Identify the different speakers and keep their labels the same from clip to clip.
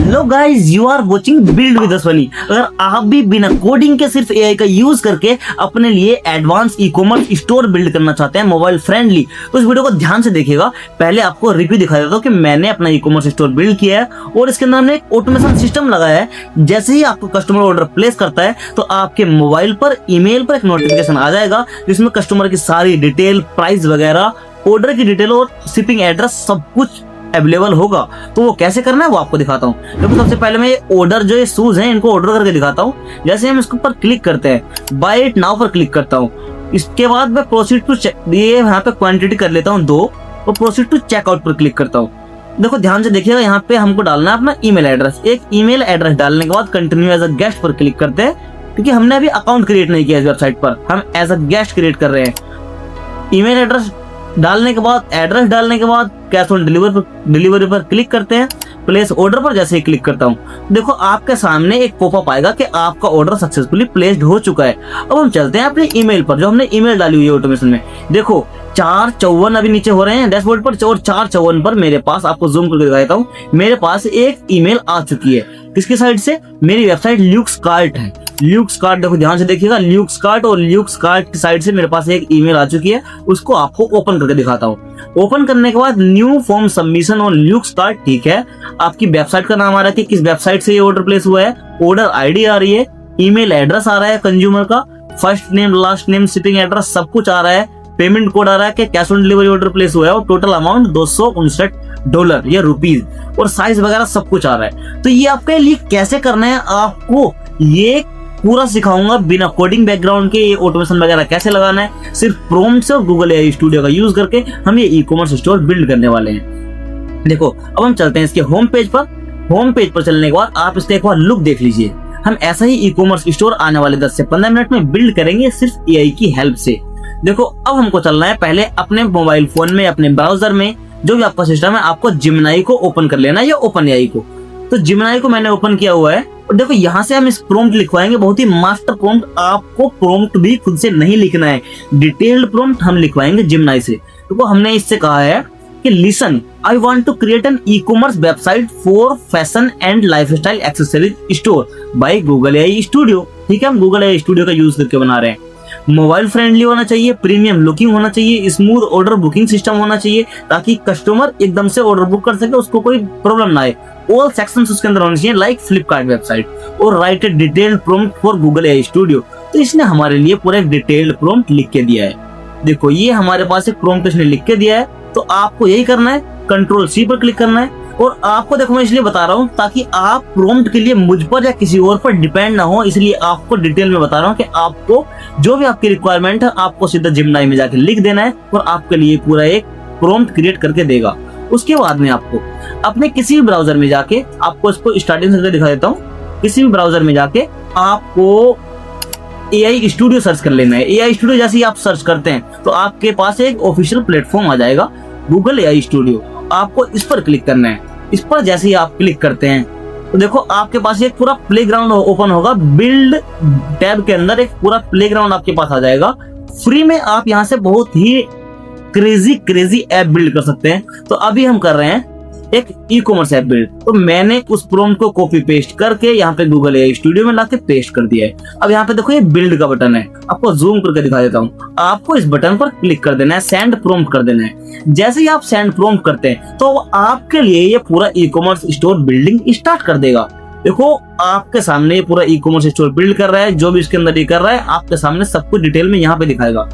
Speaker 1: Hello guys, you are watching build with Swani. अगर आप भी बिना कोडिंग के सिर्फ एआई का यूज करके अपने लिए advance e commerce store build करना चाहते हैं मोबाइल फ्रेंडली, तो इस वीडियो को ध्यान से देखिएगा। पहले आपको रिव्यू दिखा देता हूं कि मैंने अपना ई कॉमर्स स्टोर बिल्ड किया है और इसके अंदर हमने एक ऑटोमेशन सिस्टम लगाया है। जैसे ही आपको कस्टमर ऑर्डर प्लेस करता है तो आपके मोबाइल पर ईमेल पर एक नोटिफिकेशन आ जाएगा जिसमें कस्टमर की सारी डिटेल, प्राइस वगैरह, ऑर्डर की डिटेल और शिपिंग एड्रेस सब कुछ अवेलेबल होगा। तो वो कैसे करना है वो आपको दिखाता हूँ। देखो, सबसे पहले मैं ये ऑर्डर जो ये शूज हैं इनको ऑर्डर करके दिखाता हूँ। जैसे हम इसके ऊपर क्लिक करते हैं, बाय इट नाउ पर क्लिक करता हूँ। इसके बाद मैं प्रोसीड टू चेक, ये यहाँ पे क्वांटिटी कर लेता हूँ 2 और प्रोसीड टू चेकआउट पर क्लिक करता हूँ। देखो ध्यान से देखिएगा, यहाँ पे हमको डालना है अपना ईमेल एड्रेस। एक ईमेल एड्रेस डालने के बाद कंटिन्यू एज अ गेस्ट पर क्लिक करते हैं, क्योंकि हमने अभी अकाउंट क्रिएट नहीं किया इस वेबसाइट पर, हम एज अ गेस्ट क्रिएट कर रहे हैं। ईमेल एड्रेस डालने के बाद, एड्रेस डालने के बाद कैश ऑन डिलीवरी पर क्लिक करते हैं। प्लेस ऑर्डर पर जैसे ही क्लिक करता हूँ, देखो आपके सामने एक पॉपअप आएगा कि आपका ऑर्डर सक्सेसफुली प्लेस्ड हो चुका है। अब हम चलते हैं अपने ईमेल पर, जो हमने ईमेल डाली हुई है ऑटोमेशन में। देखो 454 अभी नीचे हो रहे हैं डैशबोर्ड पर, और 454 पर मेरे पास, आपको जूम करके दिखा देता हूँ, मेरे पास एक ईमेल आ चुकी है। किसकी साइड से? मेरी वेबसाइट ल्यूक्सकार्ट है। ल्यूक्सकार्ट, देखो ध्यान से देखिएगा, ल्यूक्सकार्ट और ल्यूक्सकार्ट की साइड से मेरे पास एक ईमेल आ चुकी है। उसको आपको ओपन करके दिखाता हूँ। ओपन करने के बाद न्यू फॉर्म सबमिशन और ल्यूक्सकार्ट, ठीक है, आपकी वेबसाइट का नाम आ रहा है कि किस वेबसाइट से ये ऑर्डर प्लेस हुआ है, ऑर्डर आईडी आ रही है, ईमेल एड्रेस आ रहा है कंज्यूमर का, first name, last name, shipping address सब कुछ आ रहा है, पेमेंट कोड आ रहा है कि cash on delivery order place हुआ है, और टोटल अमाउंट $259 या रुपीज, और साइज वगैरह सब कुछ आ रहा है। तो ये आपके लिए कैसे करना है, आपको ये पूरा सिखाऊंगा बिना कोडिंग बैकग्राउंड के। ये ऑटोमेशन वगैरह कैसे लगाना है, सिर्फ प्रॉम्प्ट से और गूगल एआई स्टूडियो का यूज करके हम ये ई कॉमर्स स्टोर बिल्ड करने वाले हैं। देखो अब हम चलते हैं इसके होम पेज पर। होम पेज पर चलने के बाद आप इसका एक बार लुक देख लीजिए। हम ऐसा ही ई कॉमर्स स्टोर आने वाले 10 से 15 मिनट में बिल्ड करेंगे सिर्फ एआई की हेल्प से। देखो अब हमको चलना है पहले अपने मोबाइल फोन में, अपने ब्राउजर में, जो भी आपका सिस्टम है, आपको जिमिनाई को ओपन कर लेना है या ओपन एआई को। तो जिमिनाई को मैंने ओपन किया हुआ है और देखो यहाँ से हम इस प्रॉम्प्ट लिखवाएंगे, बहुत ही मास्टर प्रॉम्प्ट। आपको प्रॉम्प्ट भी खुद से नहीं लिखना है, डिटेल्ड प्रॉम्प्ट हम लिखवाएंगे जिमिनाई से। तो हमने इससे कहा है कि listen, I want to create an e commerce website for fashion and lifestyle accessories store by Google AI studio. ठीक है, हम गूगल एआई स्टूडियो का यूज करके बना रहे हैं। मोबाइल फ्रेंडली होना चाहिए, प्रीमियम लुकिंग होना चाहिए, स्मूथ ऑर्डर बुकिंग सिस्टम होना चाहिए ताकि कस्टमर एकदम से ऑर्डर बुक कर सके, उसको कोई प्रॉब्लम ना आए। ऑल सेक्शंस उसके अंदर होने चाहिए लाइक फ्लिपकार्ट वेबसाइट, और right A detailed prompt for Google AI studio. तो इसने हमारे लिए पूरा एक डिटेल्ड प्रॉम्प्ट लिख के दिया है। देखो ये हमारे पास एक प्रॉम्प्ट इसने लिख के दिया है। तो आपको यही करना है, कंट्रोल सी पर क्लिक करना है। और आपको देखो मैं इसलिए बता रहा हूँ ताकि आप प्रॉम्प्ट के लिए मुझ पर या किसी और पर डिपेंड ना हो, इसलिए आपको डिटेल में बता रहा हूँ कि आपको जो भी आपकी रिक्वायरमेंट है आपको सीधा जिमिनाई में जाके लिख देना है और आपके लिए पूरा एक प्रॉम्प्ट क्रिएट करके देगा। उसके बाद में आपको अपने किसी भी ब्राउजर में जाके, आपको इसको स्टार्टिंग से दिखा देता हूँ, किसी भी ब्राउजर में जाके आपको एआई स्टूडियो सर्च कर लेना है। एआई स्टूडियो जैसे ही आप सर्च करते हैं तो आपके पास एक ऑफिशियल प्लेटफॉर्म आ जाएगा, गूगल एआई स्टूडियो। आपको इस पर क्लिक करना है। इस पर जैसे ही आप क्लिक करते हैं तो देखो आपके पास एक पूरा प्लेग्राउंड ओपन होगा। बिल्ड टैब के अंदर एक पूरा प्लेग्राउंड आपके पास आ जाएगा। फ्री में आप यहाँ से बहुत ही क्रेजी ऐप बिल्ड कर सकते हैं। तो अभी हम कर रहे हैं एक ई कॉमर्स ऐप बिल्ड। तो मैंने उस प्रॉम्प्ट को कॉपी पेस्ट करके यहाँ पे गूगल एआई स्टूडियो में लाके पेस्ट कर दिया है। अब यहाँ पे देखो ये बिल्ड का बटन है, आपको जूम करके दिखा देता हूँ। आपको इस बटन पर क्लिक कर देना है, सेंड प्रॉम्प्ट कर देना है। जैसे ही आप सेंड प्रॉम्प्ट करते हैं तो आपके लिए ये पूरा e commerce store building start कर देगा। देखो आपके सामने ये पूरा ई कॉमर्स स्टोर बिल्ड कर रहा है, जो भी इसके अंदर ये कर रहा है आपके सामने सब कुछ डिटेल में यहाँ पे दिखाएगा।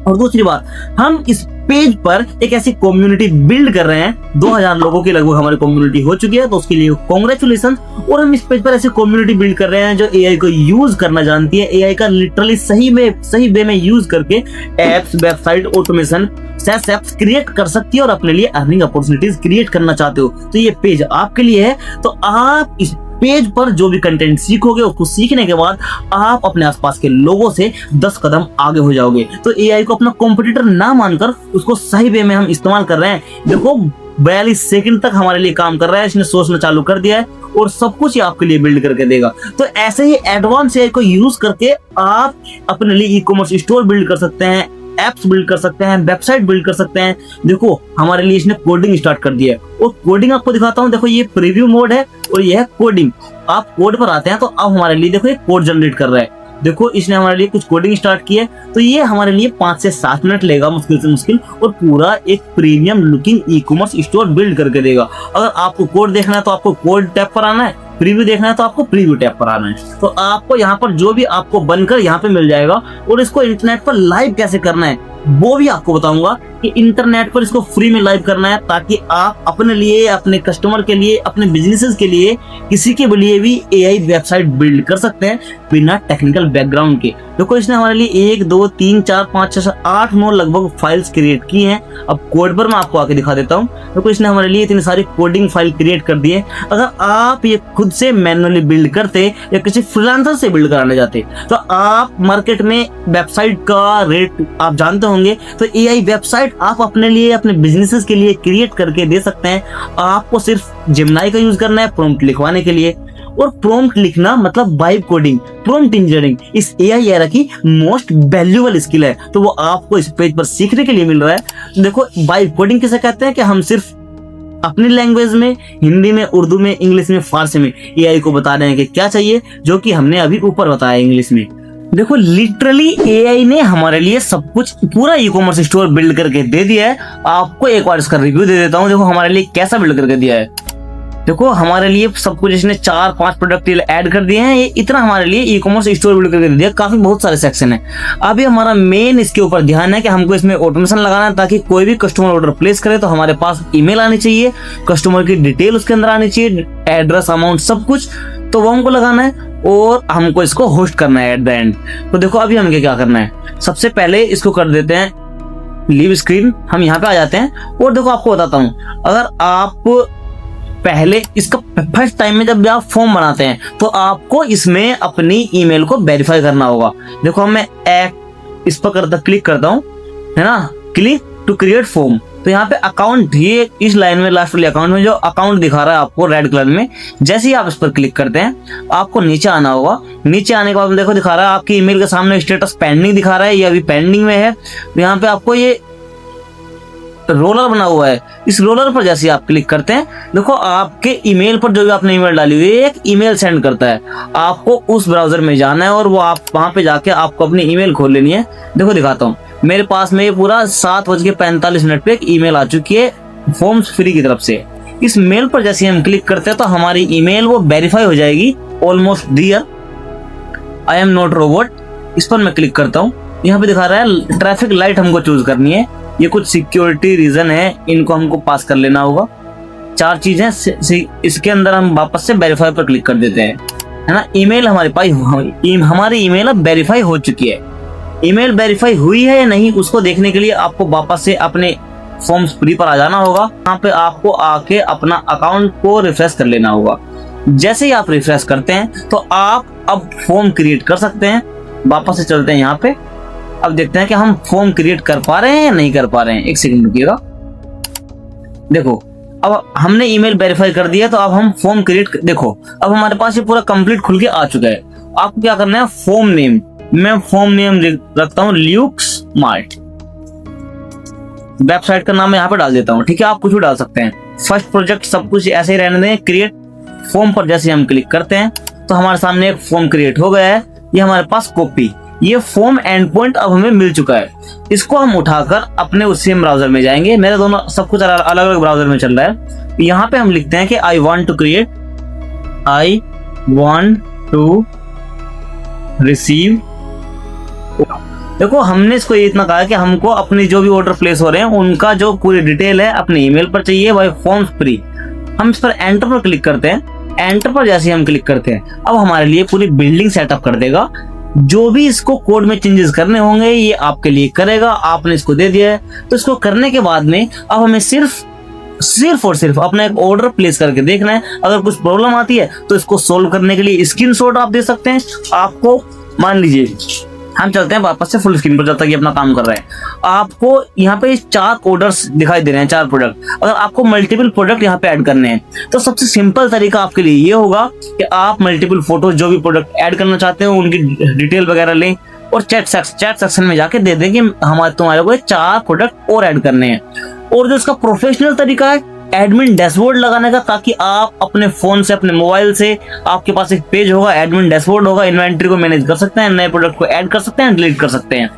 Speaker 1: और दूसरी बात, हम इस पेज पर एक ऐसी कम्युनिटी बिल्ड कर रहे हैं। 2000 लोगों की लगभग हमारी कम्युनिटी हो चुकी है, तो उसके लिए कांग्रेचुलेशन। और हम इस पेज पर ऐसी कम्युनिटी बिल्ड कर रहे हैं जो एआई को यूज करना जानती है, एआई का लिटरली सही वे में यूज करके apps, website, automation, SaaS apps create कर सकती है और अपने लिए अर्निंग अपॉर्चुनिटीज क्रिएट करना चाहते हो तो ये पेज आपके लिए है। तो आप इस पेज पर जो भी कंटेंट सीखोगे उसको सीखने के बाद आप अपने आसपास के लोगों से 10 कदम आगे हो जाओगे। तो एआई को अपना कॉम्पिटिटर ना मानकर उसको सही वे में हम इस्तेमाल कर रहे हैं। देखो 42 सेकंड तक हमारे लिए काम कर रहा है, इसने सोचना चालू कर दिया है और सब कुछ ही आपके लिए बिल्ड करके देगा। तो ऐसे ही एडवांस एआई को यूज करके आप अपने लिए ई कॉमर्स स्टोर बिल्ड कर सकते हैं। एप्स बिल्ड कर सकते हैं, वेबसाइट बिल्ड कर सकते हैं। देखो हमारे लिए इसने कोडिंग स्टार्ट कर दिया है और कोडिंग आपको दिखाता हूँ। देखो ये प्रीव्यू मोड है और ये है कोडिंग। आप कोड पर आते हैं तो अब हमारे लिए देखो ये कोड जनरेट कर रहा है। देखो इसने हमारे लिए कुछ कोडिंग स्टार्ट की है, तो ये हमारे लिए 5 से 7 मिनट लेगा मुश्किल से मुश्किल, और पूरा एक premium looking e commerce store build करके देगा। अगर आपको कोड देखना है तो आपको कोड टैब पर आना है, प्रीव्यू देखना है तो आपको प्रीव्यू टैब पर आना है। तो आपको यहाँ पर जो भी आपको बनकर यहाँ पे मिल जाएगा, और इसको इंटरनेट पर लाइव कैसे करना है वो भी आपको बताऊंगा कि इंटरनेट पर इसको फ्री में लाइव करना है, ताकि आप अपने लिए, अपने कस्टमर के लिए, अपने बिजनेसेस के लिए, किसी के लिए भी एआई वेबसाइट बिल्ड कर सकते हैं बिना टेक्निकल बैकग्राउंड के। देखो इसने हमारे लिए 1 2 3 4 5 6 8 9 लगभग फाइल्स क्रिएट की हैं। अब कोड पर मैं आपको आके दिखा देता हूँ। देखो इसने हमारे लिए इतनी सारी कोडिंग फाइल क्रिएट कर दी है। अगर आप ये खुद से मैन्युअली बिल्ड करते या किसी फ्रीलांसर से बिल्ड कराने जाते तो आप मार्केट में वेबसाइट का रेट आप जानते होंगे। तो एआई वेबसाइट आप अपने लिए, अपने बिजनेसेस के लिए क्रिएट करके दे सकते हैं। आपको सिर्फ जेमिनी का यूज करना है प्रॉम्प्ट लिखवाने के लिए, और प्रॉम्प्ट लिखना मतलब वाइब कोडिंग, प्रॉम्प्ट इंजीनियरिंग इस एआई एरा की मोस्ट वैल्यूएबल स्किल है। तो वो आपको इस पेज पर सीखने के लिए मिल रहा है। देखो वाइब कोडिंग किसे कहते हैं कि हम सिर्फ अपनी लैंग्वेज में, हिंदी में, उर्दू में, इंग्लिश में, फारसी में एआई को बता रहे हैं कि क्या चाहिए, जो कि हमने अभी ऊपर बताया इंग्लिश में। देखो लिटरली एआई ने हमारे लिए सब कुछ, पूरा ई कॉमर्स स्टोर बिल्ड करके दे दिया है। आपको एक बार इसका रिव्यू दे देता हूँ। देखो हमारे लिए कैसा बिल्ड करके दिया है। देखो हमारे लिए सब कुछ इसने 4-5 प्रोडक्ट ऐड कर दिए हैं। ये इतना हमारे लिए ई कॉमर्स स्टोर बिल्ड करके दे दिया। काफी बहुत सारे सेक्शन है। अभी हमारा मेन इसके ऊपर ध्यान है कि हमको इसमें ऑटोमेशन लगाना है, ताकि कोई भी कस्टमर ऑर्डर प्लेस करे तो हमारे पास ईमेल आनी चाहिए, कस्टमर की डिटेल उसके अंदर आनी चाहिए, एड्रेस, अमाउंट, सब कुछ। तो वो हमको लगाना है और हमको इसको होस्ट करना है एट द एंड। तो देखो अभी हमें क्या करना है, सबसे पहले इसको कर देते हैं लीव स्क्रीन। हम यहाँ पे आ जाते हैं और देखो आपको बताता हूँ, अगर आप पहले इसका फर्स्ट टाइम में जब भी आप फॉर्म बनाते हैं तो आपको इसमें अपनी ईमेल को वेरीफाई करना होगा। देखो मैं इस पर क्लिक करता हूँ, है ना, क्लिक टू क्रिएट फॉर्म। तो यहाँ पे अकाउंट, ये इस लाइन में लास्ट वाले अकाउंट में जो अकाउंट दिखा रहा है आपको रेड कलर में, जैसे ही आप इस पर क्लिक करते हैं आपको नीचे आना होगा। नीचे आने के बाद देखो दिखा रहा है आपकी ईमेल के सामने स्टेटस पेंडिंग दिखा रहा है, ये अभी पेंडिंग में है। तो यहाँ पे आपको ये रोलर बना हुआ है, इस रोलर पर जैसे आप क्लिक करते हैं, देखो आपके ईमेल पर जो भी आपने ईमेल डाली हुई है एक ईमेल सेंड करता है। आपको उस ब्राउजर में जाना है और वो आप वहां पे जाके आपको अपनी ईमेल खोल लेनी है। देखो दिखाता हूँ, मेरे पास में ये पूरा 7:45 पे एक ईमेल आ चुकी है फॉर्म्स फ्री की तरफ से। इस मेल पर जैसे हम क्लिक करते हैं तो हमारी ईमेल वो वेरीफाई हो जाएगी, almost dear, I am not robot. इस पर मैं क्लिक करता हूँ, यहाँ पे दिखा रहा है ट्रैफिक लाइट हमको चूज करनी है। ये कुछ सिक्योरिटी रीजन है, इनको हमको पास कर लेना होगा। 4 चीजें, इसके अंदर हम वापस से वेरीफाई पर क्लिक कर देते हैं, है ना। ईमेल हमारी ईमेल अब वेरीफाई हो चुकी है। ईमेल वेरीफाई हुई है या नहीं उसको देखने के लिए आपको वापस से अपने फॉर्म्स फ्री पर आ जाना होगा। यहाँ पे आपको आके अपना अकाउंट को रिफ्रेश कर लेना होगा। जैसे ही आप रिफ्रेश करते हैं तो आप अब फॉर्म क्रिएट कर सकते हैं। वापस से चलते हैं यहाँ पे, अब देखते हैं कि हम फॉर्म क्रिएट कर पा रहे हैं या नहीं कर पा रहे हैं। एक सेकंड रुकिएगा। देखो अब हमने ईमेल वेरीफाई कर दिया, तो अब हम फॉर्म क्रिएट, देखो अब हमारे पास ये पूरा कंप्लीट खुल के आ चुका है। आपको क्या करना है, फॉर्म नेम, मैं फॉर्म नेम रखता हूँ ल्यूक्स मार्ट। वेबसाइट का नाम यहाँ पे डाल देता हूँ, ठीक है। आप कुछ भी डाल सकते हैं, फर्स्ट प्रोजेक्ट सब कुछ ऐसे ही रहने दें। क्रिएट फॉर्म पर जैसे हम क्लिक करते हैं तो हमारे सामने एक फॉर्म क्रिएट हो गया है। ये हमारे पास कॉपी, ये फॉर्म एंड पॉइंट अब हमें मिल चुका है। इसको हम उठाकर अपने उसी ब्राउजर में जाएंगे। मेरे दोनों सब कुछ अलग अलग ब्राउजर में चल रहा है। यहाँ पे हम लिखते हैं कि आई वांट टू रिसीव। देखो हमने इसको इतना कहा कि हमको अपने जो भी ऑर्डर प्लेस हो रहे हैं उनका जो पूरी डिटेल है अपने ईमेल पर चाहिए, वही फॉर्म्स फ्री। हम इस पर एंटर पर क्लिक करते हैं। एंटर पर जैसे हम क्लिक करते हैं अब हमारे लिए पूरी बिल्डिंग सेटअप कर देगा। जो भी इसको कोड में चेंजेस करने होंगे ये आपके लिए करेगा। आपने इसको दे दिया है, तो इसको करने के बाद में अब हमें सिर्फ और सिर्फ अपना एक ऑर्डर प्लेस करके देखना है। अगर कुछ प्रॉब्लम आती है तो इसको सोल्व करने के लिए स्क्रीनशॉट आप दे सकते हैं। आपको मान लीजिए हम चलते हैं वापस से फुल स्क्रीन पर जब तक ये अपना काम कर रहे हैं। आपको यहाँ पे 4 ऑर्डर्स दिखाई दे रहे हैं, 4 प्रोडक्ट। अगर आपको मल्टीपल प्रोडक्ट यहाँ पे ऐड करने हैं तो सबसे सिंपल तरीका आपके लिए ये होगा कि आप मल्टीपल फोटो जो भी प्रोडक्ट ऐड करना चाहते हो उनकी डिटेल वगैरह लें, और चैट सेक्शन में जाके दे दें कि तुम्हारे को 4 प्रोडक्ट और ऐड करने हैं। और जो इसका प्रोफेशनल तरीका है एडमिन डैशबोर्ड लगाने का, ताकि आप अपने फोन से, अपने मोबाइल से, आपके पास एक पेज होगा, एडमिन डैशबोर्ड होगा, इन्वेंटरी को मैनेज कर सकते हैं, नए प्रोडक्ट को ऐड कर सकते हैं, डिलीट कर सकते हैं।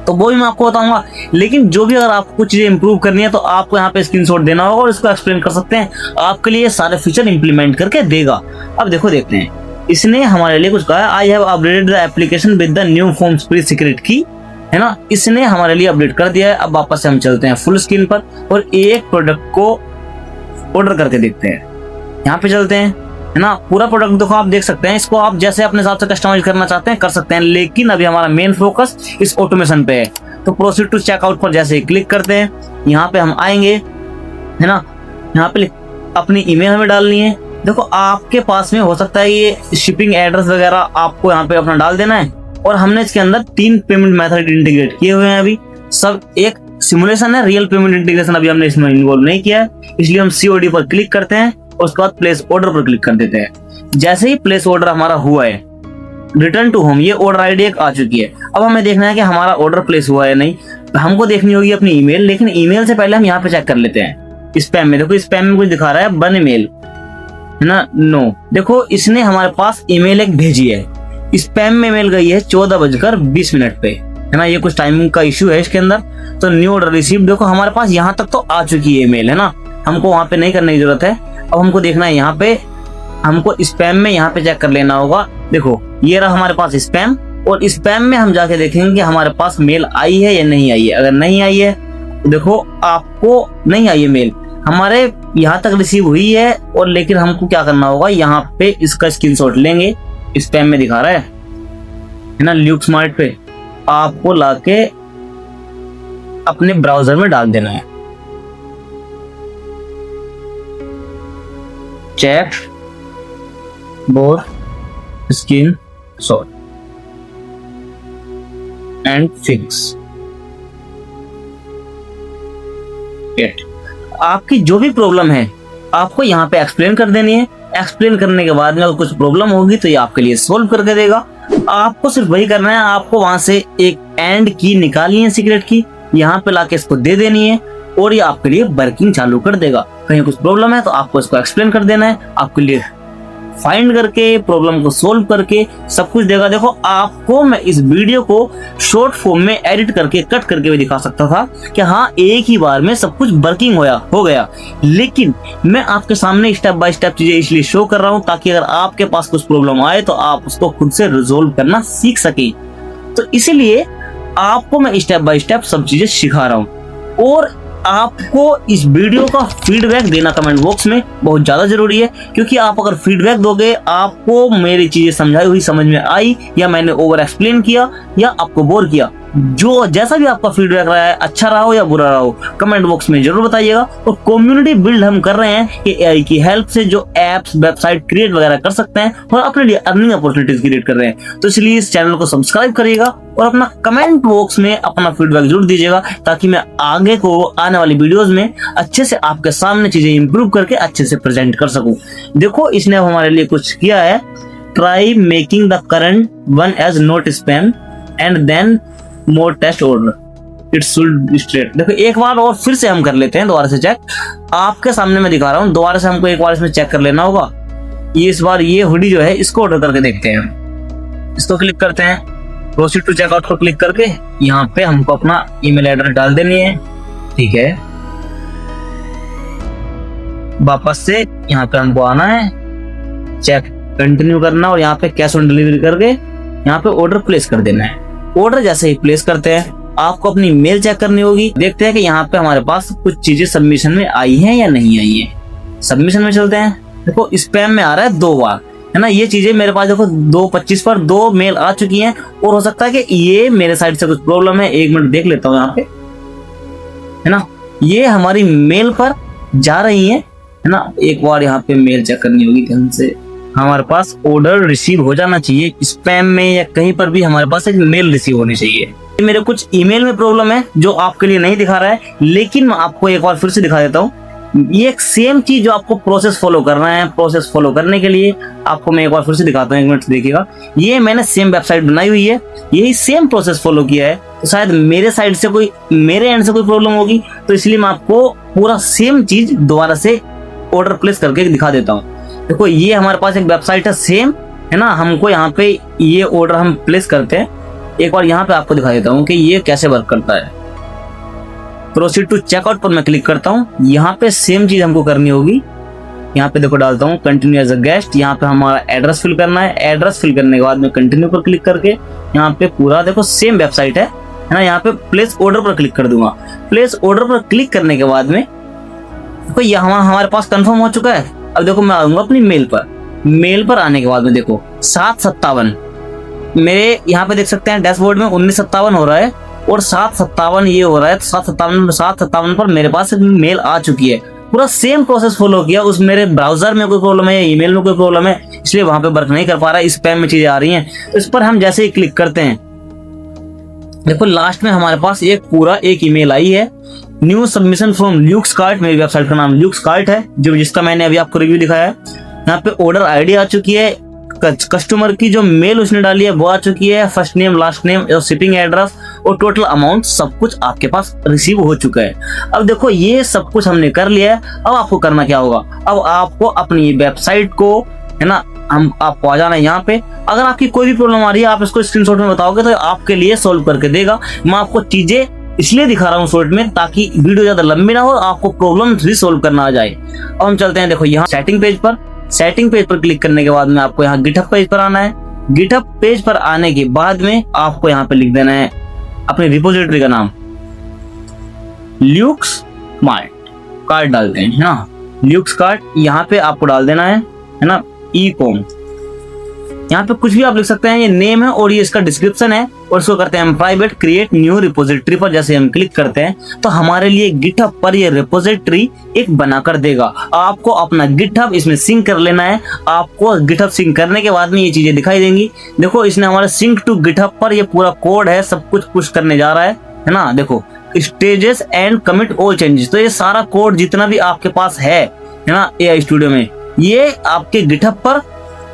Speaker 1: तो वो भी मैं आपको बताऊंगा। लेकिन जो भी अगर आपको कुछ चीजें इंप्रूव करनी है तो आपको यहाँ पे स्क्रीनशॉट देना होगा और इसको एक्सप्लेन कर सकते हैं, आपके लिए सारे फीचर इंप्लीमेंट करके देगा। अब देखते हैं इसने हमारे लिए कुछ कहा है, I have updated the application with the new forms pre secret की, है ना, इसने हमारे लिए अपडेट कर दिया है। अब वापस से हम चलते हैं फुल स्क्रीन पर और एक प्रोडक्ट को ऑर्डर करके देखते हैं। यहाँ पे चलते हैं, है ना, पूरा प्रोडक्ट देखो आप देख सकते हैं, इसको आप जैसे अपने हिसाब से कस्टमाइज करना चाहते हैं कर सकते हैं, लेकिन अभी हमारा मेन फोकस इस ऑटोमेशन पे है। तो प्रोसीड टू चेकआउट पर जैसे ही क्लिक करते हैं, यहाँ पे हम आएंगे, है ना, यहाँ पे अपनी ईमेल हमें डालनी है। देखो आपके पास में हो सकता है ये शिपिंग एड्रेस वगैरह आपको यहाँ पे अपना डाल देना है, और हमने इसके अंदर 3 पेमेंट मेथड इंटीग्रेट किए हुए हैं। अभी सब एक सिमुलेशन है, रियल पेमेंट इंटीग्रेशन अभी हमने इसमें इन्वॉल्व नहीं किया है, इसलिए हम COD पर क्लिक करते हैं और उसके बाद प्लेस ऑर्डर पर क्लिक कर देते हैं। जैसे ही प्लेस ऑर्डर हमारा हुआ है, रिटर्न टू होम, ये ऑर्डर आईडी एक आ चुकी है। अब हमें देखना है कि हमारा ऑर्डर प्लेस हुआ है नहीं, हमको देखनी होगी अपनी ईमेल, लेकिन ईमेल से पहले हम यहाँ पे चेक कर लेते हैं स्पैम में। देखो स्पैम में कुछ दिखा रहा है वन ईमेल, है ना, नो। देखो इसने हमारे पास ईमेल एक भेजी है, स्पैम में ईमेल गई है 14:20 पे, है ना, ये कुछ टाइमिंग का इश्यू है इसके अंदर। तो न्यू ऑर्डर रिसीव, देखो हमारे पास यहाँ तक तो आ चुकी है ईमेल, है ना, हमको वहां पे नहीं करने की जरूरत है। अब हमको देखना है यहाँ पे, हमको स्पैम में यहाँ पे चेक कर लेना होगा। देखो ये रहा हमारे पास स्पैम, और स्पैम में हम जाके देखेंगे कि हमारे पास मेल आई है या नहीं आई है। अगर नहीं आई है, देखो आपको नहीं आई है मेल, हमारे यहाँ तक रिसीव हुई है, और लेकिन हमको क्या करना होगा, यहाँ पे इसका स्क्रीनशॉट लेंगे, स्पैम में दिखा रहा है ना, ल्यूक स्मार्ट पे आपको लाके अपने ब्राउजर में डाल देना है। Check board screenshot and fix it. आपकी जो भी प्रॉब्लम है आपको यहाँ पे एक्सप्लेन कर देनी है। एक्सप्लेन करने के बाद में अगर कुछ प्रॉब्लम होगी तो ये आपके लिए सोल्व करके देगा। आपको सिर्फ वही करना है, आपको वहां से एक एंड की निकालनी है सीक्रेट की, यहाँ पे लाके इसको दे देनी है और ये आपके लिए वर्किंग चालू कर देगा। कहीं कुछ प्रॉब्लम है तो आपको इसको एक्सप्लेन कर देना है, आपके लिए फाइंड करके प्रॉब्लम को सोल्व करके सब कुछ देगा। देखो आपको मैं इस वीडियो को शॉर्ट फॉर्म में एडिट करके कट करके भी दिखा सकता था कि हाँ एक ही बार में सब कुछ वर्किंग हो गया, लेकिन मैं आपके सामने स्टेप बाय स्टेप चीजें इसलिए शो कर रहा हूँ ताकि अगर आपके पास कुछ प्रॉब्लम आए तो आप उसको खुद से रिजोल्व करना सीख सके। तो इसीलिए आपको मैं स्टेप बाय स्टेप सब चीजें सिखा रहा हूँ, और आपको इस वीडियो का फीडबैक देना कमेंट बॉक्स में बहुत ज्यादा जरूरी है, क्योंकि आप अगर फीडबैक दोगे, आपको मेरी चीजें समझाई हुई समझ में आई या मैंने ओवर एक्सप्लेन किया या आपको बोर किया, जो जैसा भी आपका फीडबैक रहा है, अच्छा रहा हो या बुरा रहा हो, कमेंट बॉक्स में जरूर बताइएगा। और कम्युनिटी बिल्ड हम कर रहे हैं कि एआई की हेल्प से जो एप्स वेबसाइट क्रिएट वगैरह कर सकते हैं और अपने लिए अर्निंग अपॉर्चुनिटीज क्रिएट कर रहे हैं। तो इसलिए इस चैनल को सब्सक्राइब करिएगा और अपना कमेंट बॉक्स में अपना फीडबैक जरूर दीजिएगा, ताकि मैं आगे को आने वाली वीडियोस में अच्छे से आपके सामने चीजें इंप्रूव करके अच्छे से प्रेजेंट कर सकूं। देखो इसने हमारे लिए कुछ किया है, try making the current one as not spam and then more test order it should straight. देखो एक बार और फिर से हम कर लेते हैं दोबारा से चेक, आपके सामने मैं दिखा रहा हूँ, दोबारा से हमको एक बार इसमें चेक कर लेना होगा। ये इस बार ये हुडी जो है इसको ऑर्डर करके देखते हैं। इसको क्लिक करते हैं, प्रोसीड टू चेकआउट पर क्लिक करके यहाँ पे हमको अपना ईमेल एड्रेस डाल देनी है, ठीक है। वापस से यहाँ पे हमको आना है, चेक कंटिन्यू करना और यहाँ पे कैश ऑन डिलीवरी करके यहाँ पे ऑर्डर प्लेस कर देना है। ऑर्डर जैसे ही प्लेस करते हैं आपको अपनी मेल चेक करनी होगी। देखते हैं कि यहाँ पे हमारे पास कुछ चीजें सबमिशन में आई हैं या नहीं आई है। सबमिशन में चलते हैं, देखो स्पैम में आ रहा है 2 बार, है ना, ये चीजें मेरे पास देखो 2:25 पर 2 मेल आ चुकी हैं, और हो सकता है कि ये मेरे साइड से कुछ प्रॉब्लम है। 1 मिनट देख लेता हूँ यहाँ पे, है ना, ये हमारी मेल पर जा रही है ना। एक बार यहाँ पे मेल चेक करनी होगी ध्यान से, हमारे पास ऑर्डर रिसीव हो जाना चाहिए। स्पैम में या कहीं पर भी हमारे पास एक मेल रिसीव होनी चाहिए। मेरे कुछ ईमेल में प्रॉब्लम है जो आपके लिए नहीं दिखा रहा है, लेकिन मैं आपको एक बार फिर से दिखा देता हूँ। ये एक सेम चीज जो आपको प्रोसेस फॉलो करना है, प्रोसेस फॉलो करने के लिए आपको मैं एक बार फिर से दिखाता हूँ, 1 मिनट देखिएगा। ये मैंने सेम वेबसाइट बनाई हुई है, यही सेम प्रोसेस फॉलो किया है, तो शायद मेरे साइड से मेरे एंड से कोई प्रॉब्लम होगी, तो इसलिए मैं आपको पूरा सेम चीज दोबारा से ऑर्डर प्लेस करके दिखा देता हूँ। देखो ये हमारे पास एक वेबसाइट है सेम, है ना, हमको यहाँ पे ये ऑर्डर हम प्लेस करते हैं। एक बार यहाँ पे आपको दिखा देता हूँ कि ये कैसे वर्क करता है। प्रोसीड टू चेकआउट पर मैं क्लिक करता हूँ, यहाँ पे सेम चीज हमको करनी होगी। यहाँ पे देखो डालता हूँ कंटिन्यू एज अ गेस्ट, यहाँ पे हमारा एड्रेस फिल करना है। एड्रेस फिल करने के बाद में कंटिन्यू पर क्लिक करके यहाँ पे पूरा देखो सेम वेबसाइट है ना, यहाँ पे प्लेस ऑर्डर पर क्लिक कर दूंगा। प्लेस ऑर्डर पर क्लिक करने के बाद में देखो यहाँ हमारे पास कंफर्म हो चुका है। अब देखो मैं आऊंगा अपनी मेल पर, मेल पर आने के बाद में देखो 757 मेरे यहाँ पे देख सकते हैं डैशबोर्ड में 1957 हो रहा है और 757 ये हो रहा है। 757 पर मेरे पास मेल आ चुकी है। पूरा सेम प्रोसेस फॉलो किया। उस मेरे ब्राउजर में कोई प्रॉब्लम है या ईमेल में कोई प्रॉब्लम है, इसलिए वहां पे वर्क नहीं कर पा रहा है, स्पैम में चीजें आ रही हैं। तो इस पर हम जैसे ही क्लिक करते हैं देखो लास्ट में हमारे पास एक ईमेल आई है, न्यू सबमिशन फ्रॉम ल्यूक्सकार्ट। मेरी वेबसाइट का नाम ल्यूक्सकार्ट है, जो जिसका मैंने अभी आपको रिव्यू दिखाया है। यहाँ पे ऑर्डर आईडी आ चुकी है, कस्टमर की जो मेल उसने डाली है वो आ चुकी है, फर्स्ट नेम लास्ट नेम और शिपिंग एड्रेस और टोटल अमाउंट सब कुछ आपके पास रिसीव हो चुका है। अब देखो ये सब कुछ हमने कर लिया है। अब आपको करना क्या होगा, अब आपको अपनी वेबसाइट को, है ना, आपको आ जाना है यहाँ पे। अगर आपकी कोई भी प्रॉब्लम आ रही है आप इसको स्क्रीनशॉट में बताओगे तो आपके लिए सोल्व करके देगा। मैं आपको चीजें इसलिए दिखा रहा हूँ शॉर्ट में ताकि वीडियो ज्यादा लंबी ना हो, आपको प्रॉब्लम भी सोल्व करना आ जाए। अब हम चलते हैं देखो यहाँ सेटिंग पेज पर। सेटिंग पेज पर क्लिक करने के बाद में आपको यहाँ गिटहब पेज पर आना है। गिटहब पेज पर आने के बाद में आपको यहाँ पे लिख देना है अपनी रिपोजिटरी का नाम, ल्यूक्सकार्ट कार्ट डालते हैं, है ना, ल्यूक्सकार्ट यहाँ पे आपको डाल देना है ना, ई-कॉम। यहाँ पे कुछ भी आप लिख सकते हैं, ये नेम है और ये इसका डिस्क्रिप्शन है और इसको करते हैं हम प्राइवेट। क्रिएट न्यू रिपोजिटरी पर जैसे हम क्लिक करते हैं तो हमारे लिए गिटहब पर ये रिपोजिटरी एक बनाकर देगा। आपको अपना गिटहब इसमें सिंक कर लेना है। आपको गिटहब सिंक करने के बाद में ये चीजें दिखाई देंगी। देखो इसने हमारे सिंक टू गिटहब पर ये पूरा कोड है, सब कुछ पुश करने जा रहा है ना। देखो stages and commit all changes, तो ये सारा कोड जितना भी आपके पास है ना AI स्टूडियो में, ये आपके गिटहब पर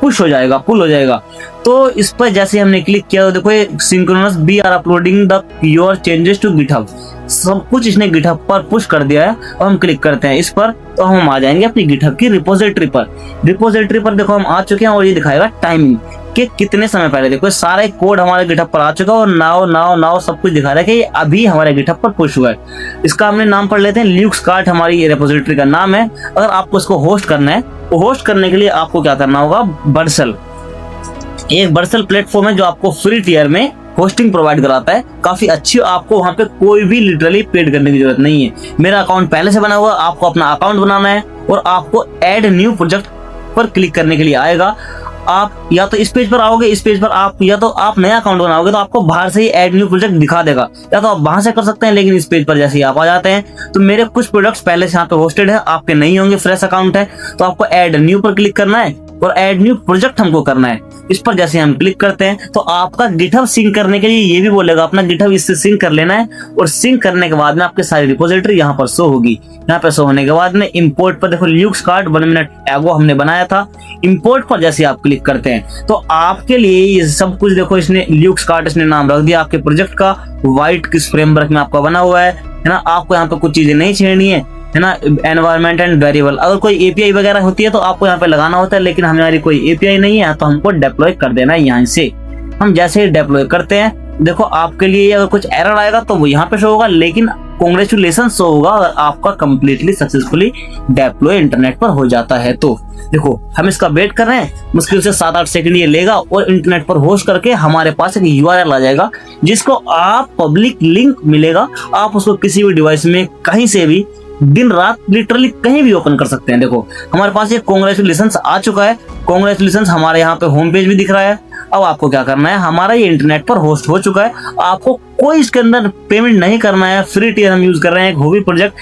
Speaker 1: पुश हो जाएगा, पुल हो जाएगा। तो इस पर जैसे हमने क्लिक किया तो देखो ये synchronous we are uploading the your changes to GitHub, सब कुछ इसने गिटहब पर पुश कर दिया है। और हम क्लिक करते हैं इस पर तो हम आ जाएंगे अपनी गिटहब की रिपोजिटरी पर। रिपोजिटरी पर देखो हम आ चुके हैं और ये दिखाएगा टाइमिंग कि कितने समय पहले। देखो सारे कोड हमारे गिटहब पर आ चुका है और नाउ सब कुछ दिखा रहा है कि ये अभी हमारे गिटहब पर पुश हुआ है। इसका हमने नाम पढ़ लेते हैं, ल्यूक्सकार्ट हमारी रिपोजिटरी का नाम है। अगर आपको इसको होस्ट करना है तो होस्ट करने के लिए आपको क्या करना होगा, बर्सल, एक बर्सल प्लेटफॉर्म है जो आपको फ्री टियर में होस्टिंग प्रोवाइड कराता है, काफी अच्छी। आपको वहां पे कोई भी लिटरली पेड करने की जरूरत नहीं है। मेरा अकाउंट पहले से बना हुआ, आपको अपना अकाउंट बनाना है और आपको ऐड न्यू प्रोजेक्ट पर क्लिक करने के लिए आएगा। आप या तो इस पेज पर आओगे, इस पेज पर आप या तो आप नया अकाउंट बनाओगे तो आपको बाहर से ही ऐड न्यू प्रोजेक्ट दिखा देगा, या तो आप वहां से कर सकते हैं। लेकिन इस पेज पर जैसे ही आप आ जाते हैं तो मेरे कुछ प्रोडक्ट्स पहले से यहाँ पे होस्टेड है, आपके नहीं होंगे, फ्रेश अकाउंट है, तो आपको ऐड न्यू पर क्लिक करना है और ऐड न्यू प्रोजेक्ट हमको करना है। इस पर जैसे हम क्लिक करते हैं तो आपका गिटहब सिंक करने के लिए ये भी बोलेगा अपना गिटहब इससे सिंक कर लेना है। और सिंक करने के बाद में आपके सारी रिपोजिटरी यहाँ पर शो होगी। यहाँ पे शो होने के बाद में इंपोर्ट पर देखो ल्यूक्सकार्ट 1 मिनट एगो हमने बनाया था। इंपोर्ट पर जैसे आप क्लिक करते हैं तो आपके लिए ये सब कुछ देखो इसने ल्यूक्सकार्ट इसने नाम रख दिया आपके प्रोजेक्ट का, व्हाइट किस फ्रेमवर्क में आपका बना हुआ है ना। आपको यहाँ पे कुछ चीजें नहीं छेड़नी है ना, एनवायरमेंट एंड वेरिएबल। अगर कोई एपीआई वगैरह होती है तो आपको यहाँ पे लगाना होता है, लेकिन हमारी कोई एपीआई नहीं है तो हमको डिप्लॉय कर देना है। यहाँ से हम जैसे ही डिप्लॉय करते हैं देखो आपके लिए अगर कुछ एरर आएगा तो वो यहाँ पे शो होगा, लेकिन कांग्रेचुलेशन शो होगा अगर आपका कंप्लीटली सक्सेसफुली डिप्लॉय इंटरनेट पर हो जाता है। तो देखो हम इसका वेट कर रहे हैं, मुश्किल से 7-8 सेकंड ये लेगा और इंटरनेट पर होस्ट करके हमारे पास एक यूआरएल आ जाएगा जिसको आप पब्लिक लिंक मिलेगा, आप उसको किसी भी डिवाइस में कहीं से भी दिन रात लिटरली कहीं भी ओपन कर सकते हैं। देखो हमारे पास ये कांग्रेचुलेशंस आ चुका है, कांग्रेचुलेशंस हमारे यहाँ पे होम पेज भी दिख रहा है। अब आपको क्या करना है, हमारा ये इंटरनेट पर होस्ट हो चुका है, आपको कोई इसके अंदर पेमेंट नहीं करना है। फ्री टियर हम यूज कर रहे हैं, एक हॉबी प्रोजेक्ट।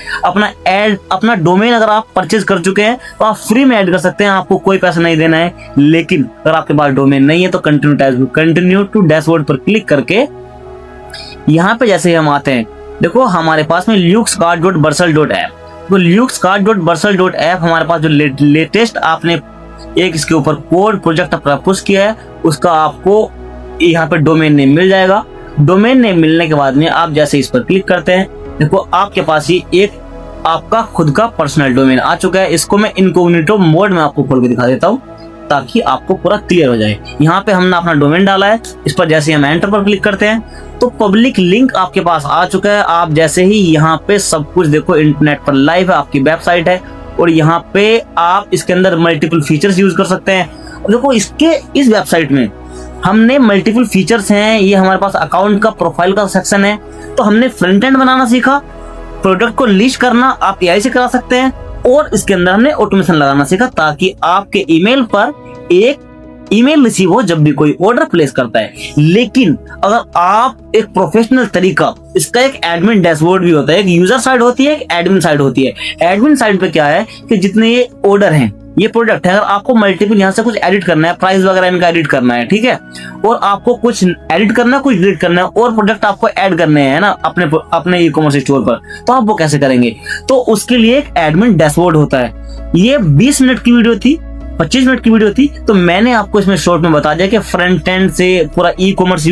Speaker 1: अपना डोमेन अगर आप परचेज कर चुके हैं तो आप फ्री में ऐड कर सकते हैं, आपको कोई पैसा नहीं देना है। लेकिन अगर आपके पास डोमेन नहीं है तो कंटिन्यू टू डैशबोर्ड पर क्लिक करके यहाँ पे जैसे हम आते हैं देखो हमारे पास में ल्यूक्सकार्ट.बर्सल.ऐप तो luxcard.bursar.app हमारे पास जो लेटेस्ट आपने एक इसके ऊपर कोड प्रोजेक्ट अपना पुश किया है, उसका आपको यहाँ पे डोमेन नेम मिल जाएगा। डोमेन नेम मिलने के बाद में आप जैसे इस पर क्लिक करते हैं, देखो आपके पास ही एक आपका खुद का पर्सनल डोमेन आ चुका है। इसको मैं इनकॉग्निटो मोड में आपको खोल के दिखा देता हूँ ताकि आपको पूरा क्लियर हो जाए। यहाँ पे हमने अपना डोमेन डाला है, इस पर जैसे हम एंटर पर क्लिक करते हैं तो पब्लिक लिंक आपके पास आ चुका है। आप जैसे ही यहाँ पे सब कुछ देखो इंटरनेट पर लाइव है, आपकी वेबसाइट है और यहाँ पे आप इसके अंदर मल्टीपल फीचर्स यूज कर सकते हैं। देखो इसके इस वेबसाइट में हमने मल्टीपल फीचर्स हैं। ये हमारे पास अकाउंट का प्रोफाइल का सेक्शन है, तो हमने फ्रंट एंड बनाना सीखा, प्रोडक्ट को लिस्ट करना आप एआई से करा सकते हैं और इसके अंदर हमने ऑटोमेशन लगाना सीखा ताकि आपके ईमेल पर एक ईमेल रिसीव हो जब भी कोई ऑर्डर प्लेस करता है। लेकिन अगर आप एक प्रोफेशनल तरीका, इसका एक एडमिन डैशबोर्ड भी होता है, एक यूजर साइड होती है, एक एडमिन साइड होती है। एडमिन साइड पे क्या है कि जितने ये ऑर्डर हैं, ये प्रोडक्ट है, अगर आपको मल्टीपल यहाँ से कुछ एडिट करना है, प्राइस वगैरह इनका एडिट करना है, ठीक है, और आपको कुछ एडिट करना है, कुछ डिलीट करना है और प्रोडक्ट आपको ऐड करने हैं ना अपने ई कॉमर्स स्टोर पर, तो आप वो कैसे करेंगे? तो उसके लिए एक एडमिन डैशबोर्ड होता है। ये 20 मिनट की वीडियो थी, 25 मिनट की वीडियो थी, तो मैंने आपको इसमें शॉर्ट में बता दिया कि फ्रंट एंड से पूरा ई कॉमर्स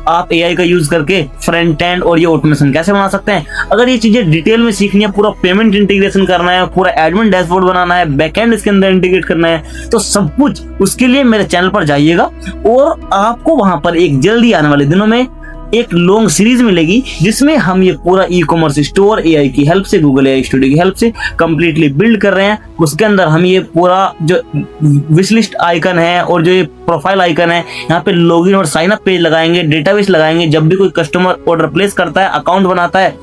Speaker 1: आप एआई का यूज करके फ्रंट एंड और ये ऑटोमेशन कैसे बना सकते हैं। अगर ये चीजें डिटेल में सीखनी है, पूरा पेमेंट इंटीग्रेशन करना है, पूरा एडमिन डैशबोर्ड बनाना है, बैकएंड इसके अंदर इंटीग्रेट करना है, तो सब कुछ उसके लिए मेरे चैनल पर जाइएगा और आपको वहां पर एक जल्दी आने वाले दिनों में एक लॉन्ग सीरीज मिलेगी जिसमें हम ये पूरा ई कॉमर्स स्टोर एआई की हेल्प से, गूगल एआई स्टूडियो की हेल्प से कंप्लीटली बिल्ड कर रहे हैं। उसके अंदर हम ये पूरा जो विश लिस्ट आइकन है और जो ये प्रोफाइल आइकन है, यहाँ पे लॉगिन और साइन अप पेज लगाएंगे, डेटाबेस लगाएंगे। जब भी कोई कस्टमर ऑर्डर प्लेस करता है, अकाउंट बनाता है,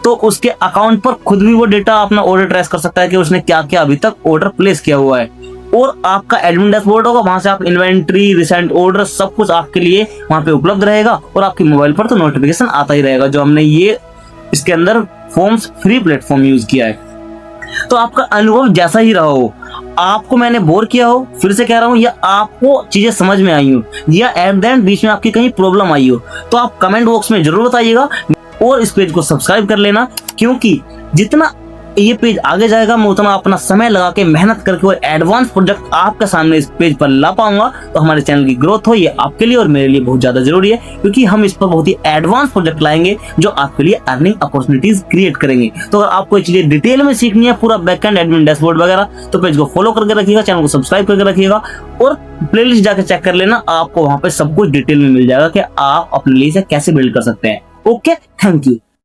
Speaker 1: तो उसके अकाउंट पर खुद भी वो डेटा अपना ऑर्डर ट्रेस कर सकता है कि उसने क्या क्या अभी तक ऑर्डर प्लेस किया हुआ है। और आपका एडमिन डैशबोर्ड होगा, वहां से आप इन्वेंट्री, रिसेंट ऑर्डर, सब कुछ आपके लिए वहां पे उपलब्ध रहेगा और आपके मोबाइल पर तो नोटिफिकेशन आता ही रहेगा। जो हमने ये इसके अंदर फॉर्म्स फ्री प्लेटफॉर्म यूज किया है, तो आपका अनुभव जैसा ही रहा हो, आपको मैंने बोर किया हो, फिर से कह रहा हूं, या आपको चीजें समझ में आई हो, या एट द एंड बीच में आपकी कहीं प्रॉब्लम आई हो, तो आप कमेंट बॉक्स में जरूर बताइएगा और इस पेज को सब्सक्राइब कर लेना, क्योंकि जितना ये पेज आगे जाएगा मैं उतना अपना समय लगा के मेहनत करके और एडवांस प्रोजेक्ट आपके सामने इस पेज पर ला पाऊंगा। तो हमारे चैनल की ग्रोथ हो, ये आपके लिए और मेरे लिए बहुत ज्यादा जरूरी है, क्योंकि हम इस पर बहुत ही एडवांस प्रोजेक्ट लाएंगे जो आपके लिए अर्निंग अपॉर्चुनिटीज क्रिएट करेंगे। तो अगर आपको ये चीजें डिटेल में सीखनी है, पूरा बैकएंड एडमिन डैशबोर्ड वगैरह, तो पेज को फॉलो करके रखिएगा, चैनल को सब्सक्राइब करके रखिएगा और प्लेलिस्ट जाकर चेक कर लेना। आपको वहां पर सब कुछ डिटेल में मिल जाएगा कि आप अपने लिए इसे कैसे बिल्ड कर सकते हैं। Okay, thank you.